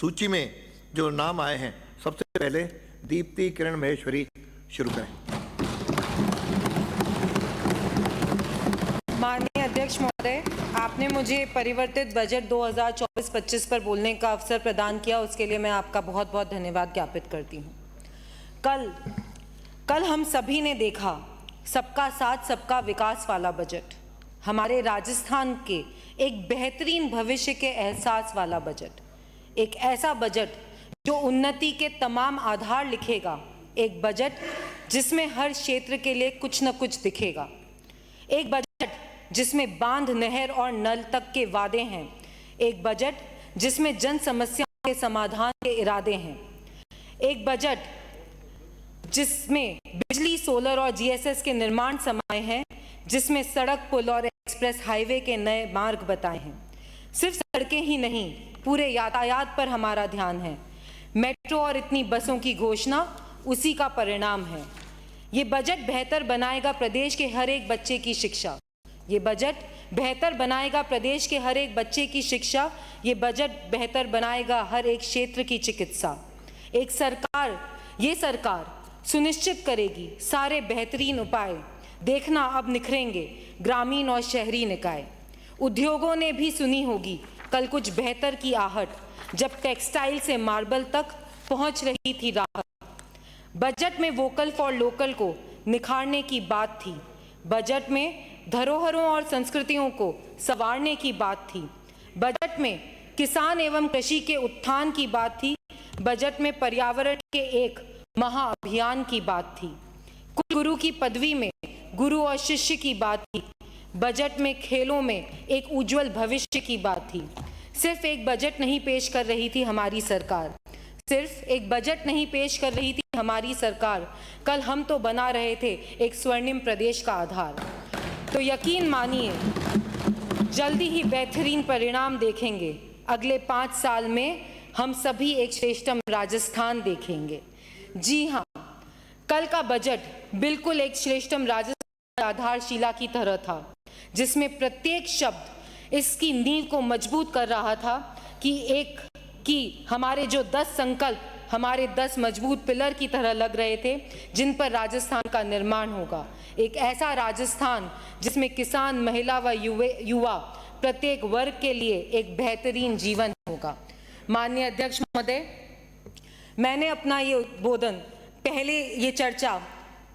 सूची में जो नाम आए हैं, सबसे पहले दीप्ति किरण महेश्वरी शुरू करें। माननीय अध्यक्ष महोदय, आपने मुझे परिवर्तित बजट 2024-25 पर बोलने का अवसर प्रदान किया, उसके लिए मैं आपका बहुत बहुत धन्यवाद ज्ञापित करती हूँ। कल हम सभी ने देखा सबका साथ सबका विकास वाला बजट, हमारे राजस्थान के एक बेहतरीन भविष्य के एहसास वाला बजट, एक ऐसा बजट जो उन्नति के तमाम आधार लिखेगा, एक बजट जिसमें हर क्षेत्र के लिए कुछ न कुछ दिखेगा, एक बजट जिसमें बांध, नहर और नल तक के वादे हैं, एक बजट जिसमें जन समस्याओं के समाधान के इरादे हैं, एक बजट जिसमें बिजली, सोलर और जीएसएस के निर्माण समाये हैं, जिसमें सड़क, पुल और एक्सप्रेस हाईवे के नए मार्ग बताए हैं। सिर्फ सड़कें ही नहीं, पूरे यातायात पर हमारा ध्यान है। मेट्रो और इतनी बसों की घोषणा उसी का परिणाम है। ये बजट बेहतर बनाएगा प्रदेश के हर एक बच्चे की शिक्षा। ये बजट बेहतर बनाएगा प्रदेश के हर एक बच्चे की शिक्षा। ये बजट बेहतर बनाएगा हर एक क्षेत्र की चिकित्सा। ये सरकार सुनिश्चित करेगी सारे बेहतरीन उपाय। देखना अब निखरेंगे ग्रामीण और शहरी निकाय। उद्योगों ने भी सुनी होगी कल कुछ बेहतर की आहट, जब टेक्सटाइल से मार्बल तक पहुंच रही थी राहत। बजट में वोकल फॉर लोकल को निखारने की बात थी। बजट में धरोहरों और संस्कृतियों को संवारने की बात थी। बजट में किसान एवं कृषि के उत्थान की बात थी। बजट में पर्यावरण के एक महाअभियान की बात थी। गुरु की पदवी में गुरु और शिष्य की बात थी। बजट में खेलों में एक उज्जवल भविष्य की बात थी। सिर्फ एक बजट नहीं पेश कर रही थी हमारी सरकार, सिर्फ एक बजट नहीं पेश कर रही थी हमारी सरकार, कल हम तो बना रहे थे एक स्वर्णिम प्रदेश का आधार। तो यकीन मानिए, जल्दी ही बेहतरीन परिणाम देखेंगे। अगले 5 साल में हम सभी एक श्रेष्ठतम राजस्थान देखेंगे। जी हाँ, कल का बजट बिल्कुल एक श्रेष्ठतम राजस्थान आधारशिला की तरह था, जिसमें प्रत्येक शब्द इसकी नींव को मजबूत कर रहा था कि हमारे जो 10 संकल्प हमारे 10 मजबूत पिलर की तरह लग रहे थे, जिन पर राजस्थान का निर्माण होगा। एक ऐसा राजस्थान जिसमें किसान, महिला व युवा प्रत्येक वर्ग के लिए एक बेहतरीन जीवन होगा। माननीय अध्यक्ष महोदय, मैंने अपना ये उद्बोधन पहले ये चर्चा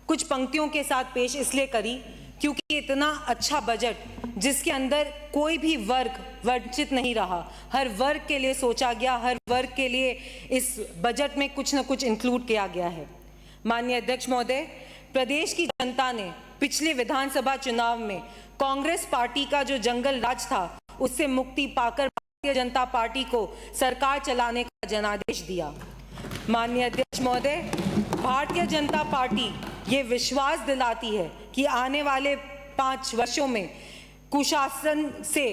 कुछ पंक्तियों के साथ पेश इसलिए करी क्योंकि इतना अच्छा बजट जिसके अंदर कोई भी वर्ग वंचित नहीं रहा, हर वर्ग के लिए सोचा गया, हर वर्ग के लिए इस बजट में कुछ न कुछ इंक्लूड किया गया है। माननीय अध्यक्ष महोदय, प्रदेश की जनता ने पिछले विधानसभा चुनाव में कांग्रेस पार्टी का जो जंगल राज था उससे मुक्ति पाकर भारतीय जनता पार्टी को सरकार चलाने का जनादेश दिया। माननीय अध्यक्ष महोदय, भारतीय जनता पार्टी ये विश्वास दिलाती है कि आने वाले 5 वर्षों में कुशासन से,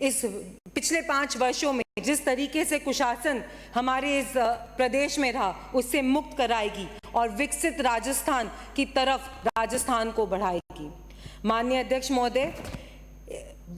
इस पिछले 5 वर्षों में जिस तरीके से कुशासन हमारे इस प्रदेश में रहा, उससे मुक्त कराएगी और विकसित राजस्थान की तरफ राजस्थान को बढ़ाएगी। माननीय अध्यक्ष महोदय,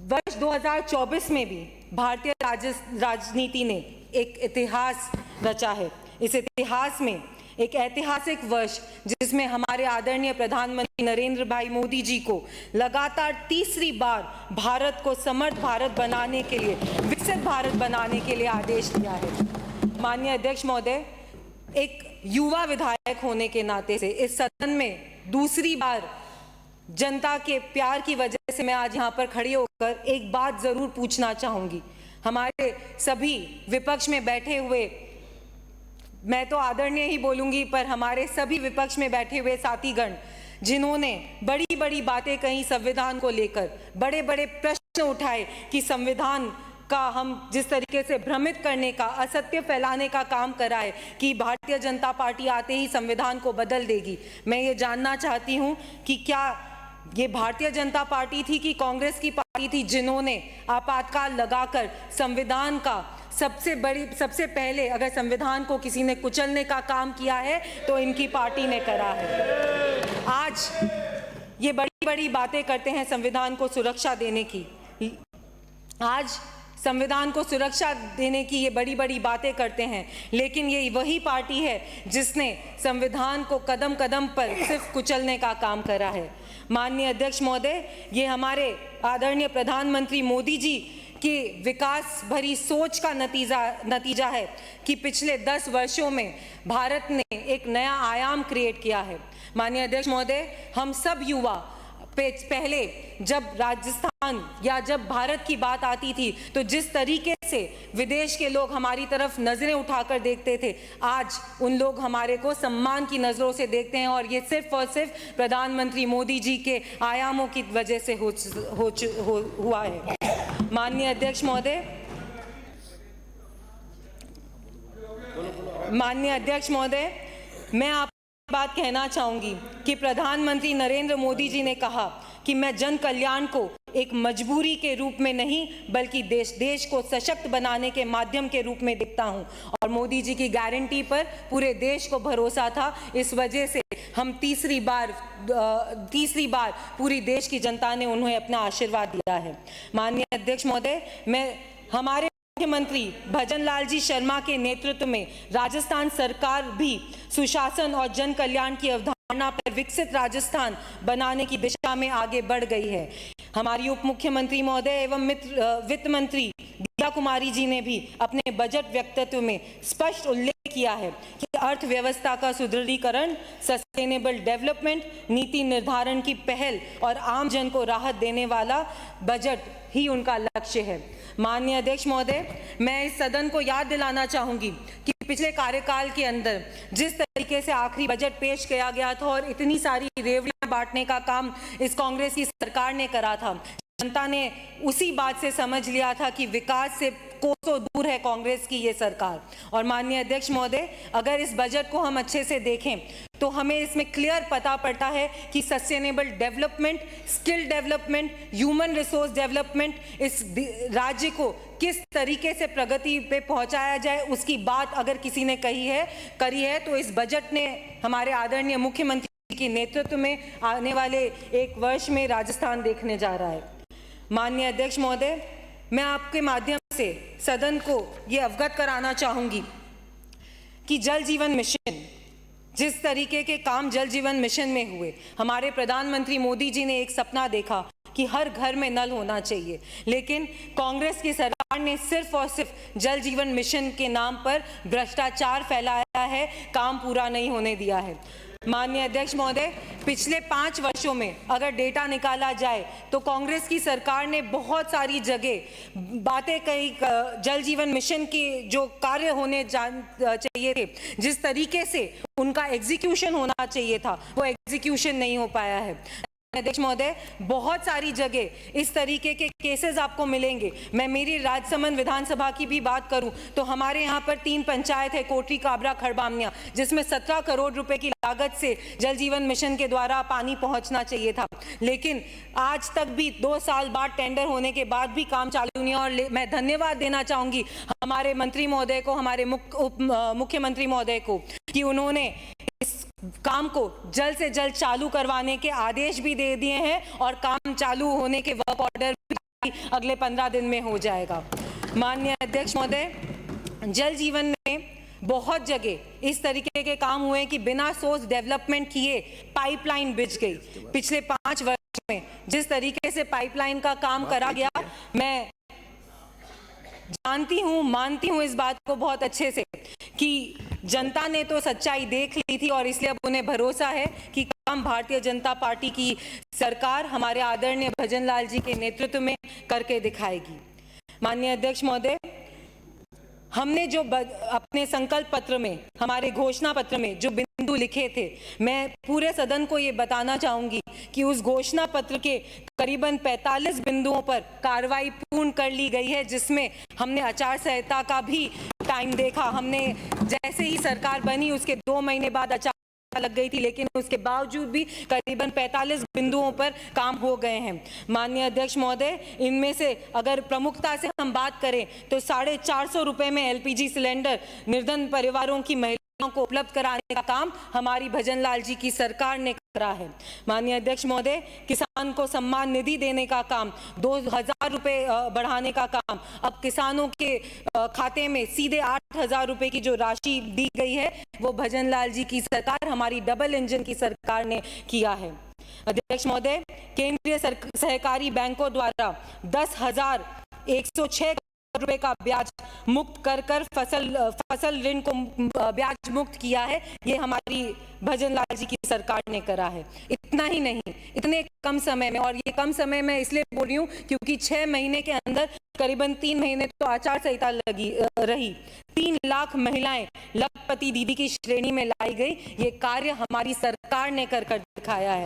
वर्ष 2024 में भी भारतीय राजनीति ने एक इतिहास रचा है। इस इतिहास में एक ऐतिहासिक वर्ष जिसमें हमारे आदरणीय प्रधानमंत्री नरेंद्र भाई मोदी जी को लगातार तीसरी बार भारत को समर्थ भारत बनाने के लिए, विकसित भारत बनाने के लिए आदेश दिया है। माननीय अध्यक्ष महोदय, एक युवा विधायक होने के नाते से इस सदन में दूसरी बार जनता के प्यार की वजह से मैं आज यहाँ पर खड़ी होकर एक बात जरूर पूछना चाहूंगी। हमारे सभी विपक्ष में बैठे हुए, मैं तो आदरणीय ही बोलूंगी, पर हमारे सभी विपक्ष में बैठे हुए साथीगण जिन्होंने बड़ी बड़ी बातें कही संविधान को लेकर, बड़े बड़े प्रश्न उठाए कि संविधान का हम जिस तरीके से भ्रमित करने का, असत्य फैलाने का काम करा है कि भारतीय जनता पार्टी आते ही संविधान को बदल देगी। मैं ये जानना चाहती हूँ कि क्या ये भारतीय जनता पार्टी थी कि कांग्रेस की पार्टी थी जिन्होंने आपातकाल लगाकर संविधान का सबसे पहले, अगर संविधान को किसी ने कुचलने का काम किया है तो इनकी पार्टी ने करा है। आज ये बड़ी बड़ी बातें करते हैं संविधान को सुरक्षा देने की। आज संविधान को सुरक्षा देने की ये बड़ी बड़ी बातें करते हैं, लेकिन ये वही पार्टी है जिसने संविधान को कदम कदम पर सिर्फ कुचलने का काम करा है। माननीय अध्यक्ष महोदय, ये हमारे आदरणीय प्रधानमंत्री मोदी जी की विकास भरी सोच का नतीजा है कि पिछले 10 वर्षों में भारत ने एक नया आयाम क्रिएट किया है। माननीय अध्यक्ष महोदय, हम सब युवा पहले जब राजस्थान या जब भारत की बात आती थी तो जिस तरीके से विदेश के लोग हमारी तरफ नजरें उठाकर देखते थे, आज उन लोग हमारे को सम्मान की नजरों से देखते हैं, और ये सिर्फ और सिर्फ प्रधानमंत्री मोदी जी के आयामों की वजह से हुआ है। माननीय अध्यक्ष महोदय, मैं आप बात कहना चाहूंगी कि प्रधानमंत्री नरेंद्र मोदी जी ने कहा कि मैं जन कल्याण को एक मजबूरी के रूप में नहीं बल्कि देश को सशक्त बनाने के माध्यम के रूप में देखता हूं, और मोदी जी की गारंटी पर पूरे देश को भरोसा था। इस वजह से हम तीसरी बार पूरी देश की जनता ने उन्हें अपना आशीर्वाद दिया है। माननीय अध्यक्ष महोदय, मैं हमारे मुख्यमंत्री भजन लाल जी शर्मा के नेतृत्व में राजस्थान सरकार भी सुशासन और जन कल्याण की अवधारणा पर विकसित राजस्थान बनाने की दिशा में आगे बढ़ गई है। हमारी उप मुख्यमंत्री महोदय एवं वित्त मंत्री दिया कुमारी जी ने भी अपने बजट वक्तव्य में स्पष्ट उल्लेख किया है कि अर्थव्यवस्था का सुदृढ़ीकरण, सस्टेनेबल डेवलपमेंट, नीति निर्धारण की पहल और आम जन को राहत देने वाला बजट ही उनका लक्ष्य है। माननीय अध्यक्ष महोदय, मैं इस सदन को याद दिलाना चाहूंगी कि पिछले कार्यकाल के अंदर जिस तरीके से आखिरी बजट पेश किया गया था और इतनी सारी रेवड़ियां बांटने का काम इस कांग्रेस की सरकार ने करा था, जनता ने उसी बात से समझ लिया था कि विकास से कोसों दूर है कांग्रेस की ये सरकार। और माननीय अध्यक्ष महोदय, अगर इस बजट को हम अच्छे से देखें तो हमें इसमें क्लियर पता पड़ता है कि sustainable development, skill development, human resource development, इस राज्य को किस तरीके से प्रगति पे पहुंचाया जाए उसकी बात अगर किसी ने करी है तो इस बजट ने हमारे आदरणीय मुख्यमंत्री के नेतृत्व में आने वाले एक वर्ष में राजस्थान देखने जा रहा है। माननीय अध्यक्ष महोदय, मैं आपके माध्यम से सदन को ये अवगत कराना चाहूंगी कि जल जीवन मिशन, जिस तरीके के काम जल जीवन मिशन में हुए, हमारे प्रधानमंत्री मोदी जी ने एक सपना देखा कि हर घर में नल होना चाहिए, लेकिन कांग्रेस की सरकार ने सिर्फ और सिर्फ जल जीवन मिशन के नाम पर भ्रष्टाचार फैलाया है, काम पूरा नहीं होने दिया है। माननीय अध्यक्ष महोदय, पिछले 5 वर्षों में अगर डेटा निकाला जाए तो कांग्रेस की सरकार ने बहुत सारी जगह बातें कही, जल जीवन मिशन के जो कार्य होने चाहिए थे, जिस तरीके से उनका एग्जीक्यूशन होना चाहिए था, वो एग्जीक्यूशन नहीं हो पाया है। अध्यक्ष महोदय, बहुत सारी जगह इस तरीके के केसेस आपको मिलेंगे। मैं मेरी राजसमंद विधानसभा की भी बात करूं तो हमारे यहाँ पर 3 पंचायत है, कोटरी, काबरा, खड़बामिया, जिसमें 17 करोड़ रुपए की लागत से जल जीवन मिशन के द्वारा पानी पहुंचना चाहिए था, लेकिन आज तक भी 2 साल बाद टेंडर होने के बाद भी काम चालू नहीं है। और मैं धन्यवाद देना चाहूंगी हमारे मंत्री महोदय को, हमारे मुख्यमंत्री महोदय को, कि उन्होंने इस काम को जल्द से जल्द चालू करवाने के आदेश भी दे दिए हैं और काम चालू होने के वर्क ऑर्डर भी अगले 15 दिन में हो जाएगा। माननीय अध्यक्ष महोदय, जल जीवन में बहुत जगह इस तरीके के काम हुए कि बिना सोर्स डेवलपमेंट किए पाइपलाइन बिछ गई। पिछले 5 वर्ष में जिस तरीके से पाइपलाइन का काम करा गया, मैं जानती हूं, मानती हूं इस बात को बहुत अच्छे से कि जनता ने तो सच्चाई देख ली थी और इसलिए अब उन्हें भरोसा है कि काम भारतीय जनता पार्टी की सरकार हमारे आदरणीय भजन लाल जी के नेतृत्व में करके दिखाएगी। माननीय अध्यक्ष महोदय, हमने जो अपने संकल्प पत्र में, हमारे घोषणा पत्र में जो बिंदु लिखे थे, मैं पूरे सदन को ये बताना चाहूंगी कि उस घोषणा पत्र के करीबन 45 बिंदुओं पर कार्रवाई पूर्ण कर ली गई है, जिसमें हमने आचार संहिता का भी टाइम देखा। हमने जैसे ही सरकार बनी उसके 2 महीने बाद आचार लग गई थी, लेकिन उसके बावजूद भी करीबन 45 बिंदुओं पर काम हो गए हैं। माननीय अध्यक्ष महोदय, इनमें से अगर प्रमुखता से हम बात करें तो 450 रुपए में LPG सिलेंडर निर्धन परिवारों की महिलाओं को उपलब्ध कराने का काम हमारी भजन लाल जी की सरकार ने करा है। माननीय अध्यक्ष महोदय, किसान को सम्मान निधि देने का काम, 2,000 रुपये बढ़ाने का काम, अब किसानों के खाते में सीधे 8,000 रुपये की जो राशि दी गई है वो भजन लाल जी की सरकार, हमारी डबल इंजन की सरकार ने किया है। अध्यक्ष महोदय, केंद्रीय सहकारी बैंकों द्वारा 10,106 रुपए का ब्याज मुक्त कर फसल ऋण को ब्याज मुक्त किया है, ये हमारी भजन लाल जी की सरकार ने करा है। इतना ही नहीं, इतने कम समय में, और ये कम समय में इसलिए बोल रही हूँ क्योंकि 6 महीने के अंदर करीबन 3 महीने तो आचार संहिता लगी रही, 3 लाख महिलाएं लखपति दीदी की श्रेणी में लाई गई। ये कार्य हमारी सरकार ने कर दिखाया है।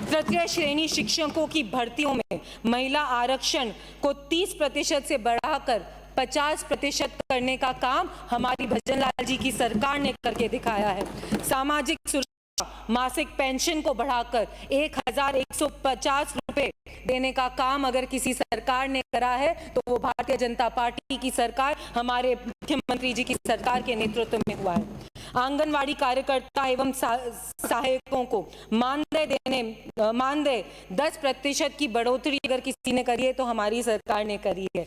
तृतीय श्रेणी शिक्षकों की भर्तियों में महिला आरक्षण को 30% से बढ़ाकर 50% करने का काम हमारी भजन लाल जी की सरकार ने करके दिखाया है। सामाजिक सुरक्षा मासिक पेंशन को बढ़ाकर 1,150 रुपए देने का काम अगर किसी सरकार ने करा है तो वो भारतीय जनता पार्टी की सरकार, हमारे मुख्यमंत्री जी की सरकार के नेतृत्व में हुआ है। आंगनवाड़ी कार्यकर्ता एवं सहायकों को मानदेय 10% की बढ़ोतरी अगर किसी ने करी है तो हमारी सरकार ने करी है।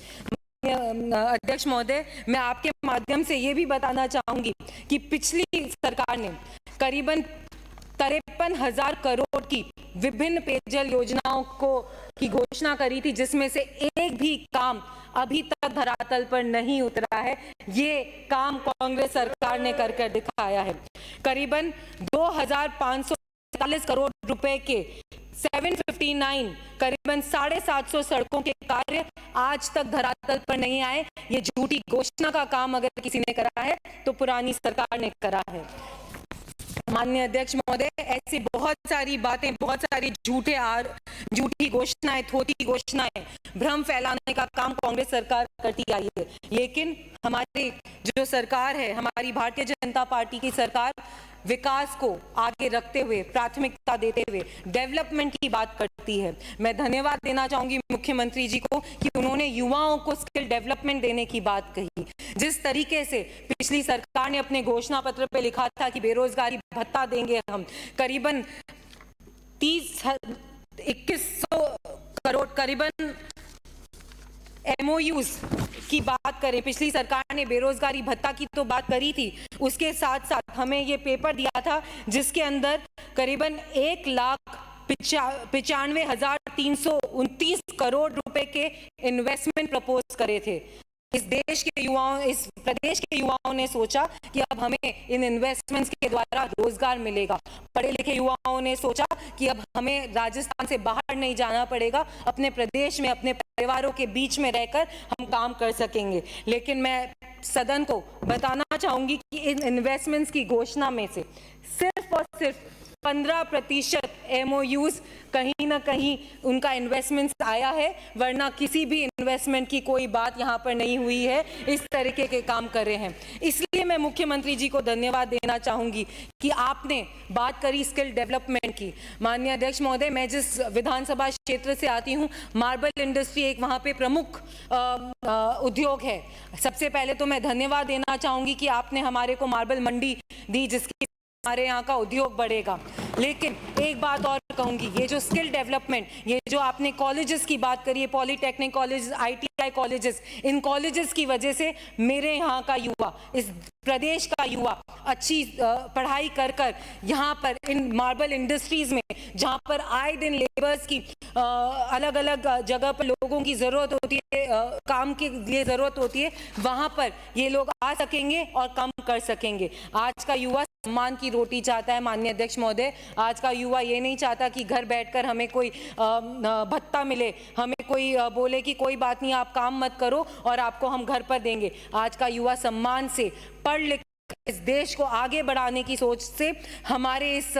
अध्यक्ष महोदय, मैं आपके माध्यम से ये भी बताना चाहूंगी कि पिछली सरकार ने करीबन 53,000 करोड़ की विभिन्न पेयजल योजनाओं की घोषणा करी थी, जिसमें से एक भी काम अभी तक धरातल पर नहीं उतरा है। ये काम कांग्रेस सरकार ने कर दिखाया है। करीबन 2,540 करोड़ रुपए के 759 करीबन 750 सड़कों के कार्य आज तक धरातल पर नहीं आए। ये झूठी घोषणा का काम अगर किसी ने करा है तो पुरानी सरकार ने करा है। माननीय अध्यक्ष महोदय, ऐसी बहुत सारी बातें, बहुत सारी झूठी घोषणाएं, थोती घोषणाएं, भ्रम फैलाने का काम कांग्रेस सरकार करती आई है। लेकिन हमारी जो सरकार है, हमारी भारतीय जनता पार्टी की सरकार विकास को आगे रखते हुए, प्राथमिकता देते हुए डेवलपमेंट की बात करती है। मैं धन्यवाद देना चाहूंगी मुख्यमंत्री जी को कि उन्होंने युवाओं को स्किल डेवलपमेंट देने की बात कही। जिस तरीके से पिछली सरकार ने अपने घोषणा पत्र पे लिखा था कि बेरोजगारी भत्ता देंगे हम, करीबन 2100 करोड़ करीबन MOUs की बात करें, पिछली सरकार ने बेरोजगारी भत्ता की तो बात करी थी, उसके साथ साथ हमें ये पेपर दिया था जिसके अंदर करीबन 1,95,329 करोड़ रुपए के इन्वेस्टमेंट प्रपोज करे थे। इस प्रदेश के युवाओं ने सोचा कि अब हमें इन इन्वेस्टमेंट्स के द्वारा रोजगार मिलेगा। पढ़े लिखे युवाओं ने सोचा कि अब हमें राजस्थान से बाहर नहीं जाना पड़ेगा, अपने प्रदेश में अपने परिवारों के बीच में रहकर हम काम कर सकेंगे। लेकिन मैं सदन को बताना चाहूंगी कि इन इन्वेस्टमेंट्स की घोषणा में से सिर्फ और सिर्फ 15% MOUs कहीं ना कहीं उनका इन्वेस्टमेंट आया है, वरना किसी भी इन्वेस्टमेंट की कोई बात यहाँ पर नहीं हुई है। इस तरीके के काम कर रहे हैं। इसलिए मैं मुख्यमंत्री जी को धन्यवाद देना चाहूंगी कि आपने बात करी स्किल डेवलपमेंट की। माननीय अध्यक्ष महोदय, मैं जिस विधानसभा क्षेत्र से आती हूँ, मार्बल इंडस्ट्री एक वहाँ पे प्रमुख उद्योग है। सबसे पहले तो मैं धन्यवाद देना चाहूंगी कि आपने हमारे को मार्बल मंडी दी, जिसकी हमारे यहाँ का उद्योग बढ़ेगा। लेकिन एक बात और कहूंगी, ये जो स्किल डेवलपमेंट, ये जो आपने कॉलेजेस की बात करी है, पॉलिटेक्निक कॉलेज, ITI कॉलेजेस, इन कॉलेजेस की वजह से मेरे यहाँ का युवा, इस प्रदेश का युवा अच्छी पढ़ाई कर यहाँ पर इन मार्बल इंडस्ट्रीज में, जहाँ पर आए दिन लेबर्स की अलग अलग जगह पर लोगों की जरूरत होती है, काम के लिए जरूरत होती है, वहाँ पर ये लोग आ सकेंगे और काम कर सकेंगे। आज का युवा सम्मान की रोटी चाहता है। माननीय अध्यक्ष महोदय, आज का युवा ये नहीं चाहता कि घर बैठकर हमें कोई भत्ता मिले, हमें कोई बोले कि कोई बात नहीं आप काम मत करो और आपको हम घर पर देंगे। आज का युवा सम्मान से पढ़ लिख इस देश को आगे बढ़ाने की सोच से, हमारे इस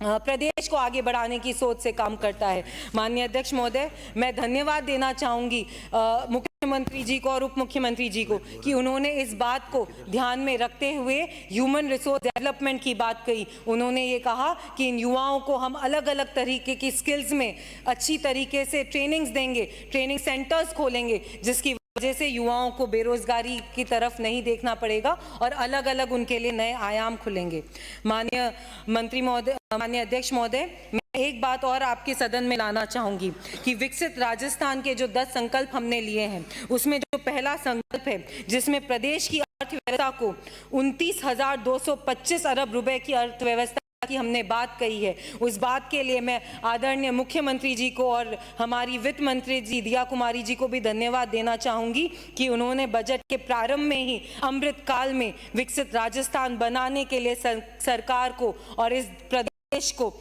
प्रदेश को आगे बढ़ाने की सोच से काम करता है। माननीय अध्यक्ष महोदय, मैं धन्यवाद देना चाहूंगी मुख्यमंत्री जी को और उप मुख्यमंत्री जी को कि उन्होंने इस बात को ध्यान में रखते हुए ह्यूमन रिसोर्स डेवलपमेंट की बात कही। उन्होंने ये कहा कि इन युवाओं को हम अलग अलग तरीके की स्किल्स में अच्छी तरीके से ट्रेनिंग्स देंगे, ट्रेनिंग सेंटर्स खोलेंगे, जिसकी वजह से युवाओं को बेरोजगारी की तरफ नहीं देखना पड़ेगा और अलग अलग उनके लिए नए आयाम खुलेंगे। माननीय मंत्री महोदय, माननीय अध्यक्ष महोदय, मैं एक बात और आपके सदन में लाना चाहूंगी कि विकसित राजस्थान के जो 10 संकल्प हमने लिए हैं, उसमें जो पहला संकल्प है जिसमें प्रदेश की अर्थव्यवस्था को 29,225 अरब रुपए की अर्थव्यवस्था की हमने बात कही है, उस बात के लिए मैं आदरणीय मुख्यमंत्री जी को और हमारी वित्त मंत्री जी दिया कुमारी जी को भी धन्यवाद देना चाहूंगी कि उन्होंने बजट के प्रारंभ में ही अमृत काल में विकसित राजस्थान बनाने के लिए सरकार को और इस प्रदेश को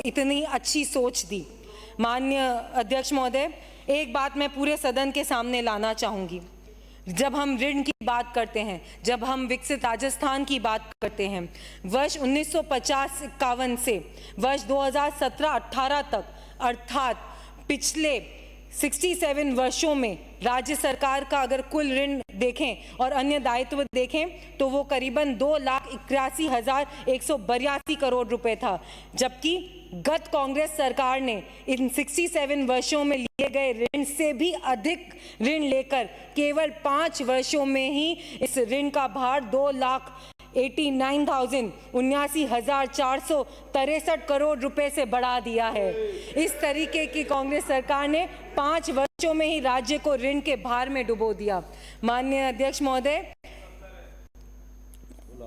इतनी अच्छी सोच दी। माननीय अध्यक्ष महोदय, एक बात मैं पूरे सदन के सामने लाना चाहूंगी। जब हम ऋण की बात करते हैं, जब हम विकसित राजस्थान की बात करते हैं, वर्ष 1950-51 से वर्ष 2017-18 तक, अर्थात पिछले 67 वर्षों में राज्य सरकार का अगर कुल ऋण देखें और अन्य दायित्व देखें तो वो करीबन 2,81,182 करोड़ रुपए था, जबकि गत कांग्रेस सरकार ने इन 67 वर्षों में लिए गए ऋण से भी अधिक ऋण लेकर केवल 5 वर्षों में ही इस ऋण का भार 2,79,463 करोड़ रुपए से बढ़ा दिया है। इस तरीके की कांग्रेस सरकार ने 5 वर्षों में ही राज्य को ऋण के भार में डुबो दिया। माननीय अध्यक्ष महोदय,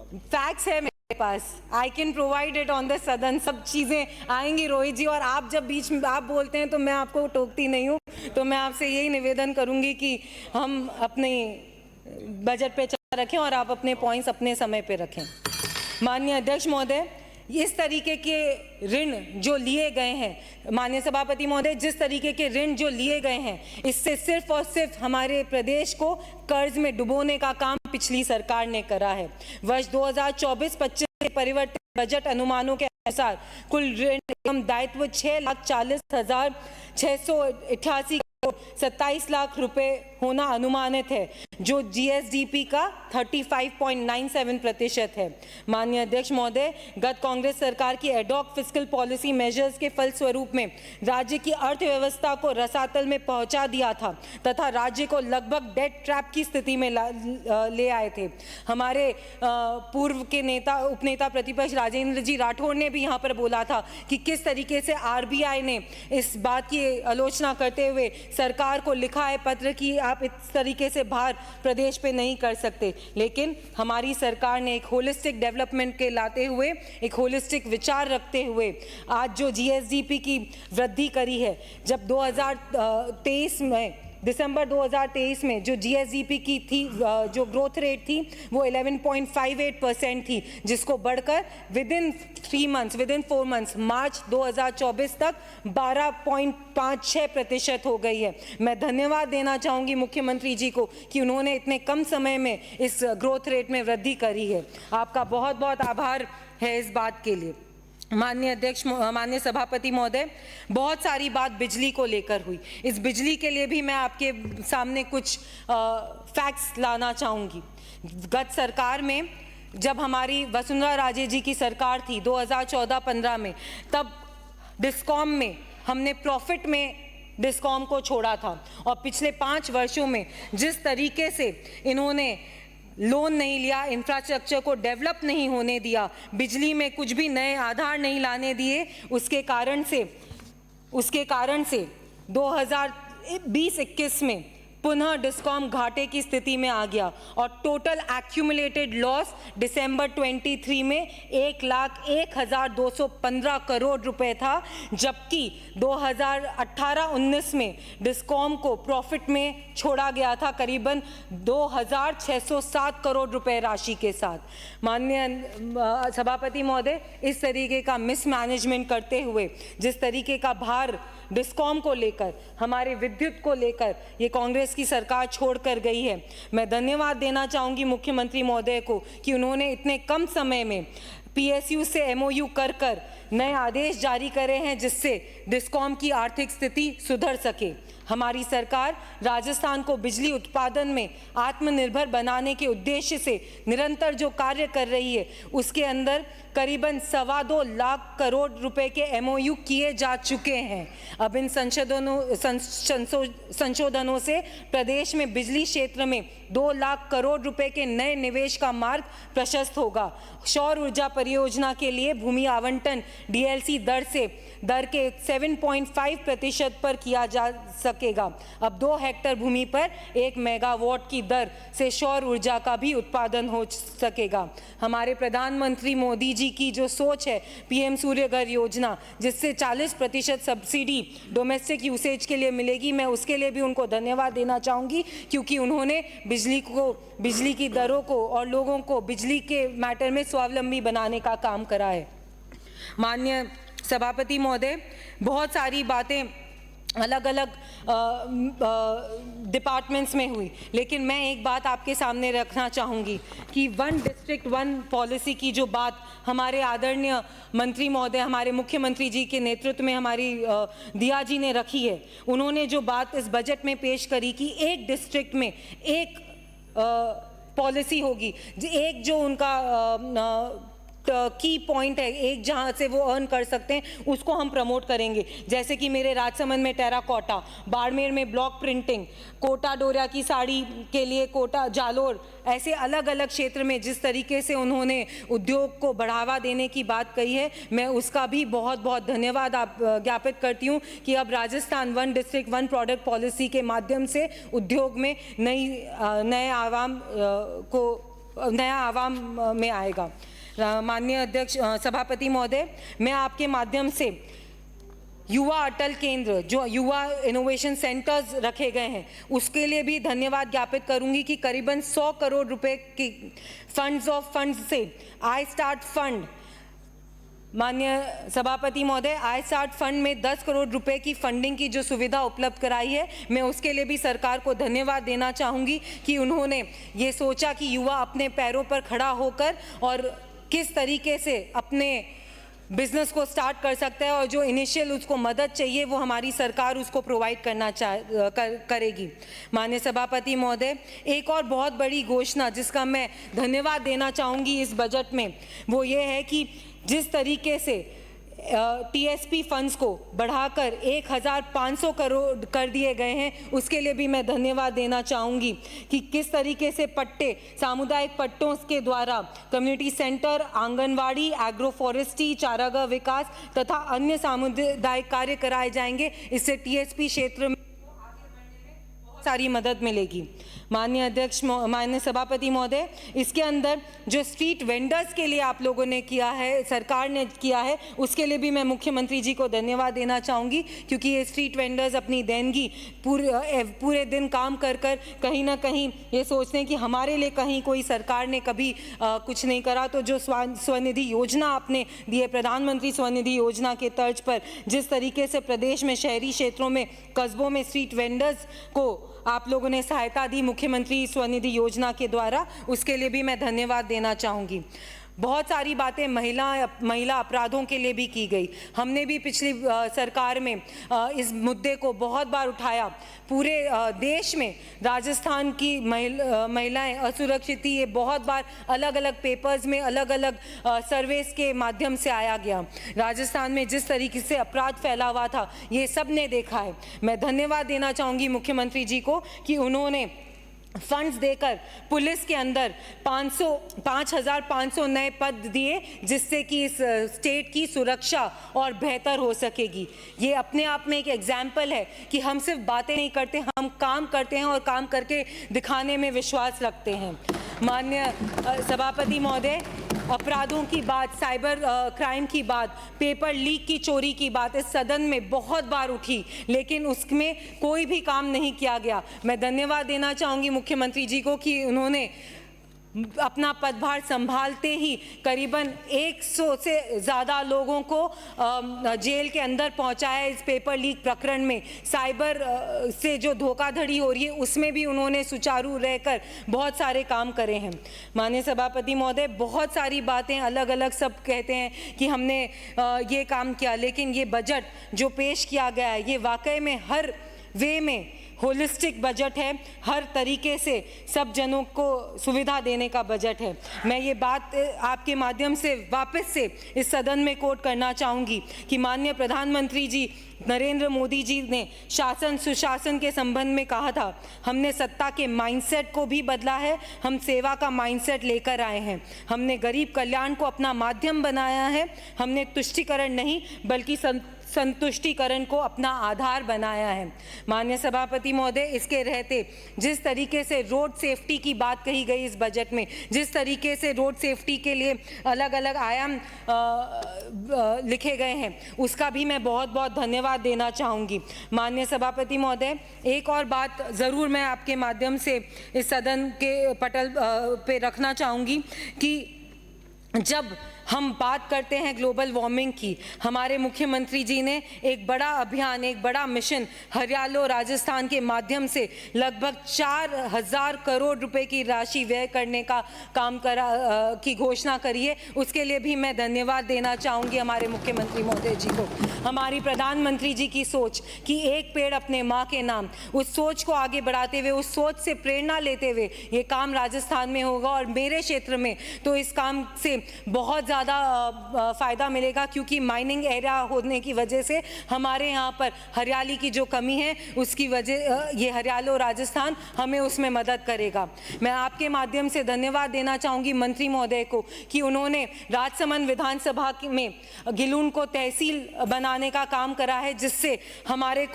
फैक्ट्स है मेरे पास, I can provide it on the सदन, सब चीजें आएंगी रोहित जी, और आप जब बीच में आप बोलते हैं तो मैं आपको टोकती नहीं हूँ, तो मैं आपसे यही निवेदन करूंगी कि हम अपने बजट पे चर्चा रखें और आप अपने पॉइंट्स अपने समय पे रखें। माननीय अध्यक्ष महोदय, इस तरीके के ऋण जो लिए गए हैं, माननीय सभापति महोदय, जिस तरीके के ऋण जो लिए गए हैं, इससे सिर्फ और सिर्फ हमारे प्रदेश को कर्ज में डुबोने का काम पिछली सरकार ने करा है। वर्ष 2024-25 के परिवर्तित बजट अनुमानों के अनुसार कुल ऋण एवं दायित्व 6,40,688 27 लाख रुपए होना अनुमानित है, जो जीएसडीपी का 35.97% है। माननीय अध्यक्ष महोदय, गत कांग्रेस सरकार की एडॉक फिस्कल पॉलिसी मेजर्स के फलस्वरूप में राज्य की अर्थव्यवस्था को रसातल में पहुंचा दिया था तथा राज्य को लगभग डेट ट्रैप की स्थिति में ले आए थे। हमारे पूर्व के नेता उपनेता प्रतिपक्ष राजेंद्र जी राठौड़ ने भी यहाँ पर बोला था कि किस तरीके से आरबीआई ने इस बात की आलोचना करते हुए सरकार को लिखा है पत्र कि आप इस तरीके से भार प्रदेश पे नहीं कर सकते, लेकिन हमारी सरकार ने एक होलिस्टिक डेवलपमेंट के लाते हुए, एक होलिस्टिक विचार रखते हुए आज जो जीएसडीपी की वृद्धि करी है, जब 2023 में दिसंबर 2023 में जो जीएसडीपी की थी, जो ग्रोथ रेट थी वो 11.58% थी, जिसको बढ़कर विद इन 4 मंथ्स मार्च 2024 तक 12.56% हो गई है। मैं धन्यवाद देना चाहूँगी मुख्यमंत्री जी को कि उन्होंने इतने कम समय में इस ग्रोथ रेट में वृद्धि करी है। आपका बहुत बहुत आभार है इस बात के लिए। माननीय अध्यक्ष, माननीय सभापति महोदय, बहुत सारी बात बिजली को लेकर हुई। इस बिजली के लिए भी मैं आपके सामने कुछ फैक्ट्स लाना चाहूँगी। गत सरकार में जब हमारी वसुंधरा राजे जी की सरकार थी 2014-15 में, तब डिस्कॉम में हमने प्रॉफिट में डिस्कॉम को छोड़ा था, और पिछले 5 वर्षों में जिस तरीके से इन्होंने लोन नहीं लिया, इंफ्रास्ट्रक्चर को डेवलप नहीं होने दिया, बिजली में कुछ भी नए आधार नहीं लाने दिए, उसके कारण से 2020-21 में पुनः डिस्कॉम घाटे की स्थिति में आ गया और टोटल एक्यूमुलेटेड लॉस दिसंबर 23 में 1,01,215 करोड़ रुपए था, जबकि 2018-19 में डिस्कॉम को प्रॉफिट में छोड़ा गया था करीबन 2,607 करोड़ रुपए राशि के साथ। माननीय सभापति महोदय, इस तरीके का मिसमैनेजमेंट करते हुए, जिस तरीके का भार डिस्कॉम को लेकर, हमारे विद्युत को लेकर ये कांग्रेस की सरकार छोड़कर गई है, मैं धन्यवाद देना चाहूँगी मुख्यमंत्री महोदय को कि उन्होंने इतने कम समय में पीएसयू से एमओयू कर नए आदेश जारी करे हैं जिससे डिस्कॉम की आर्थिक स्थिति सुधर सके। हमारी सरकार राजस्थान को बिजली उत्पादन में आत्मनिर्भर बनाने के उद्देश्य से निरंतर जो कार्य कर रही है, उसके अंदर करीबन 2.25 लाख करोड़ रुपए के MOU किए जा चुके हैं। अब इन संशोधनों से प्रदेश में बिजली क्षेत्र में 2 लाख करोड़ रुपए के नए निवेश का मार्ग प्रशस्त होगा। सौर ऊर्जा परियोजना के लिए भूमि आवंटन DLC दर के 7.5% पर किया जा सकेगा। अब 2 हेक्टेयर भूमि पर 1 मेगावाट की दर से सौर ऊर्जा का भी उत्पादन हो सकेगा। हमारे प्रधानमंत्री मोदी जी की जो सोच है PM सूर्य घर योजना, जिससे 40% सब्सिडी डोमेस्टिक यूसेज के लिए मिलेगी, मैं उसके लिए भी उनको धन्यवाद देना चाहूँगी, क्योंकि उन्होंने बिजली की दरों को और लोगों को बिजली के मैटर में स्वावलंबी बनाने का काम करा है। माननीय सभापति महोदय, बहुत सारी बातें अलग अलग डिपार्टमेंट्स में हुई, लेकिन मैं एक बात आपके सामने रखना चाहूँगी कि 1 डिस्ट्रिक्ट 1 पॉलिसी की जो बात हमारे आदरणीय मंत्री महोदय, हमारे मुख्यमंत्री जी के नेतृत्व में हमारी दिया जी ने रखी है। उन्होंने जो बात इस बजट में पेश करी कि एक डिस्ट्रिक्ट में एक पॉलिसी होगी, एक जो उनका की पॉइंट है, एक जहाँ से वो अर्न कर सकते हैं, उसको हम प्रमोट करेंगे। जैसे कि मेरे राजसमंद में टेराकोटा, बाड़मेर में ब्लॉक प्रिंटिंग, कोटा डोरिया की साड़ी के लिए कोटा जालोर, ऐसे अलग अलग क्षेत्र में जिस तरीके से उन्होंने उद्योग को बढ़ावा देने की बात कही है, मैं उसका भी बहुत बहुत धन्यवाद ज्ञापित करती हूँ कि अब राजस्थान 1 डिस्ट्रिक्ट 1 प्रोडक्ट पॉलिसी के माध्यम से उद्योग में नया आवाम में आएगा। माननीय अध्यक्ष सभापति महोदय, मैं आपके माध्यम से युवा अटल केंद्र, जो युवा इनोवेशन सेंटर्स रखे गए हैं, उसके लिए भी धन्यवाद ज्ञापित करूंगी कि करीबन 100 करोड़ रुपए की फंड्स से आई स्टार्ट फंड, माननीय सभापति महोदय, आई स्टार्ट फंड में 10 करोड़ रुपए की फंडिंग की जो सुविधा उपलब्ध कराई है, मैं उसके लिए भी सरकार को धन्यवाद देना चाहूँगी कि उन्होंने ये सोचा कि युवा अपने पैरों पर खड़ा होकर और किस तरीके से अपने बिजनेस को स्टार्ट कर सकता है, और जो इनिशियल उसको मदद चाहिए वो हमारी सरकार उसको प्रोवाइड करना करेगी। माननीय सभापति महोदय, एक और बहुत बड़ी घोषणा जिसका मैं धन्यवाद देना चाहूँगी इस बजट में, वो ये है कि जिस तरीके से TSP फंड्स को बढ़ाकर 1500 करोड़ कर दिए गए हैं, उसके लिए भी मैं धन्यवाद देना चाहूँगी कि किस तरीके से पट्टे, सामुदायिक पट्टों के द्वारा community centre, anganwadi, agro forestry, चारागाह विकास तथा अन्य सामुदायिक कार्य कराए जाएंगे। इससे TSP क्षेत्र में सारी मदद मिलेगी। माननीय अध्यक्ष, माननीय सभापति महोदय, इसके अंदर जो स्ट्रीट वेंडर्स के लिए आप लोगों ने किया है, सरकार ने किया है, उसके लिए भी मैं मुख्यमंत्री जी को धन्यवाद देना चाहूँगी, क्योंकि ये स्ट्रीट वेंडर्स अपनी देनगी पूरे दिन काम कर कहीं ना कहीं ये सोचते हैं कि हमारे लिए कहीं कोई सरकार ने कभी कुछ नहीं करा। तो जो स्वनिधि योजना आपने दी है, प्रधानमंत्री स्वनिधि योजना के तर्ज पर जिस तरीके से प्रदेश में शहरी क्षेत्रों में, कस्बों में स्ट्रीट वेंडर्स को आप लोगों ने सहायता दी मुख्यमंत्री स्वनिधि योजना के द्वारा, उसके लिए भी मैं धन्यवाद देना चाहूँगी। बहुत सारी बातें महिला अपराधों के लिए भी की गई। हमने भी पिछली सरकार में इस मुद्दे को बहुत बार उठाया। पूरे देश में राजस्थान की महिलाएं असुरक्षित थी, ये बहुत बार अलग अलग पेपर्स में, अलग अलग सर्वेस के माध्यम से आया गया। राजस्थान में जिस तरीके से अपराध फैला हुआ था, ये सब ने देखा है। मैं धन्यवाद देना चाहूँगी मुख्यमंत्री जी को कि उन्होंने फंड्स देकर पुलिस के अंदर 5,500 नए पद दिए, जिससे कि इस स्टेट की सुरक्षा और बेहतर हो सकेगी। ये अपने आप में एक एग्जाम्पल है कि हम सिर्फ बातें नहीं करते, हम काम करते हैं और काम करके दिखाने में विश्वास रखते हैं। माननीय सभापति महोदय, अपराधों की बात, साइबर क्राइम की बात, पेपर लीक की चोरी की बात इस सदन में बहुत बार उठी, लेकिन उसमें कोई भी काम नहीं किया गया। मैं धन्यवाद देना चाहूँगी मुख्यमंत्री जी को कि उन्होंने अपना पदभार संभालते ही करीबन 100 से ज़्यादा लोगों को जेल के अंदर पहुंचाया। इस पेपर लीक प्रकरण में साइबर से जो धोखाधड़ी हो रही है, उसमें भी उन्होंने सुचारू रहकर बहुत सारे काम करे हैं। माननीय सभापति महोदय, बहुत सारी बातें अलग अलग सब कहते हैं कि हमने ये काम किया, लेकिन ये बजट जो पेश किया गया है, ये वाकई में हर वे में होलिस्टिक बजट है, हर तरीके से सब जनों को सुविधा देने का बजट है। मैं ये बात आपके माध्यम से वापस से इस सदन में कोट करना चाहूँगी कि माननीय प्रधानमंत्री जी नरेंद्र मोदी जी ने शासन सुशासन के संबंध में कहा था, हमने सत्ता के माइंडसेट को भी बदला है, हम सेवा का माइंडसेट लेकर आए हैं। हमने गरीब कल्याण को अपना माध्यम बनाया है, हमने तुष्टीकरण नहीं बल्कि संतुष्टिकरण को अपना आधार बनाया है। माननीय सभापति महोदय, इसके रहते जिस तरीके से रोड सेफ्टी की बात कही गई इस बजट में, जिस तरीके से रोड सेफ्टी के लिए अलग अलग आयाम लिखे गए हैं, उसका भी मैं बहुत बहुत धन्यवाद देना चाहूँगी। माननीय सभापति महोदय, एक और बात ज़रूर मैं आपके माध्यम से इस सदन के पटल पे रखना चाहूँगी कि जब हम बात करते हैं ग्लोबल वार्मिंग की, हमारे मुख्यमंत्री जी ने एक बड़ा अभियान, एक बड़ा मिशन हरियाणा और राजस्थान के माध्यम से लगभग 4000 करोड़ रुपए की राशि व्यय करने का काम की घोषणा करी है। उसके लिए भी मैं धन्यवाद देना चाहूँगी हमारे मुख्यमंत्री महोदय जी को। हमारी प्रधानमंत्री जी की सोच कि एक पेड़ अपने माँ के नाम, उस सोच को आगे बढ़ाते हुए, उस सोच से प्रेरणा लेते हुए ये काम राजस्थान में होगा और मेरे क्षेत्र में तो इस काम से बहुत ज़्यादा फ़ायदा मिलेगा, क्योंकि माइनिंग एरिया होने की वजह से हमारे यहाँ पर हरियाली की जो कमी है उसकी वजह ये हरियाणा और राजस्थान हमें उसमें मदद करेगा। मैं आपके माध्यम से धन्यवाद देना चाहूँगी मंत्री महोदय को कि उन्होंने राजसमंद विधानसभा में गिलून को तहसील बनाने का काम करा है, जिससे हमारे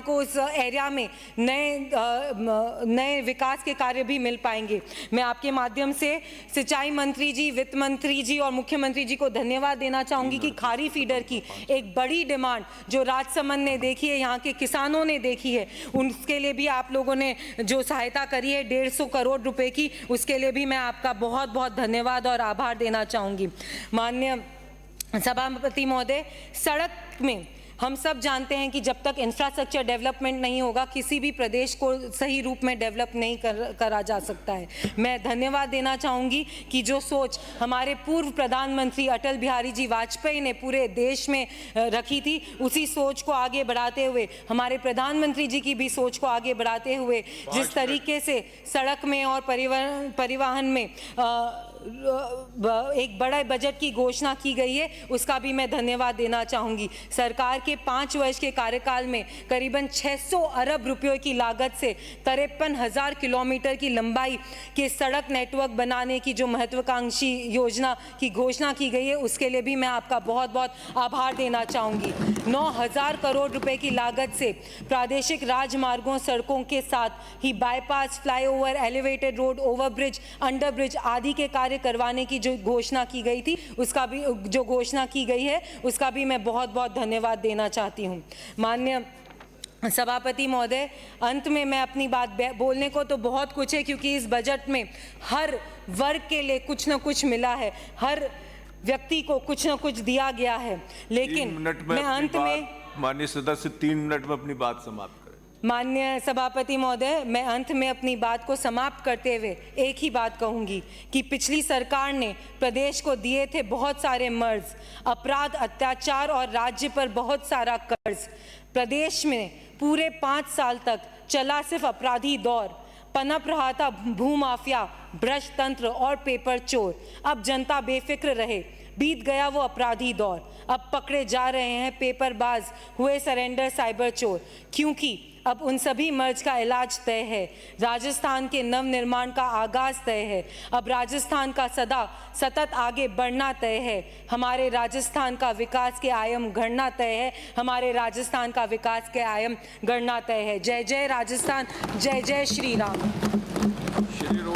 को उस एरिया में नए विकास के कार्य भी मिल पाएंगे। मैं आपके माध्यम से सिंचाई मंत्री जी, वित्त मंत्री जी और मुख्यमंत्री जी को धन्यवाद देना चाहूँगी कि खारी फीडर की एक बड़ी डिमांड जो राजसमंद ने देखी है, यहाँ के किसानों ने देखी है, उसके लिए भी आप लोगों ने जो सहायता करी है 150 करोड़ रुपए की, उसके लिए भी मैं आपका बहुत बहुत धन्यवाद और आभार देना चाहूँगी। माननीय सभापति महोदय, सड़क में हम सब जानते हैं कि जब तक इंफ्रास्ट्रक्चर डेवलपमेंट नहीं होगा, किसी भी प्रदेश को सही रूप में डेवलप नहीं करा जा सकता है। मैं धन्यवाद देना चाहूँगी कि जो सोच हमारे पूर्व प्रधानमंत्री अटल बिहारी जी वाजपेयी ने पूरे देश में रखी थी, उसी सोच को आगे बढ़ाते हुए, हमारे प्रधानमंत्री जी की भी सोच को आगे बढ़ाते हुए जिस तरीके से सड़क में और परिवहन में एक बड़ा बजट की घोषणा की गई है, उसका भी मैं धन्यवाद देना चाहूँगी। सरकार के 5 वर्ष के कार्यकाल में करीबन 600 अरब रुपयों की लागत से 53,000 किलोमीटर की लंबाई के सड़क नेटवर्क बनाने की जो महत्वाकांक्षी योजना की घोषणा की गई है, उसके लिए भी मैं आपका बहुत बहुत आभार देना चाहूँगी। 9,000 करोड़ रुपए की लागत से प्रादेशिक राजमार्गों, सड़कों के साथ ही bypass, flyover, elevated road, overbridge, underbridge आदि के कार्य करवाने की जो घोषणा की गई थी, उसका भी जो घोषणा की गई है, उसका भी मैं बहुत बहुत धन्यवाद देना चाहती हूँ। माननीय सभापति महोदय, अंत में मैं अपनी बात बोलने को तो बहुत कुछ है, क्योंकि इस बजट में हर वर्ग के लिए कुछ न कुछ मिला है, हर व्यक्ति को कुछ न कुछ दिया गया है, लेकिन मैं अंत में माननीय सदस्य 3 मिनट में अपनी बात समाप्त करें। माननीय सभापति महोदय, मैं अंत में अपनी बात को समाप्त करते हुए एक ही बात कहूंगी कि पिछली सरकार ने प्रदेश को दिए थे बहुत सारे मर्ज, अपराध, अत्याचार और राज्य पर बहुत सारा कर्ज। प्रदेश में पूरे 5 साल तक चला सिर्फ अपराधी दौर, पनप रहा था भूमाफिया, भ्रष्ट तंत्र और पेपर चोर। अब जनता बेफिक्र रहे, बीत गया वो अपराधी दौर, अब पकड़े जा रहे हैं पेपरबाज, हुए सरेंडर साइबर चोर, क्योंकि अब उन सभी मर्ज का इलाज तय है, राजस्थान के नव निर्माण का आगाज तय है, अब राजस्थान का सतत आगे बढ़ना तय है, हमारे राजस्थान का विकास के आयाम गढ़ना तय है, हमारे राजस्थान का विकास के आयाम गढ़ना तय है। जय जय राजस्थान, जय जय श्री राम।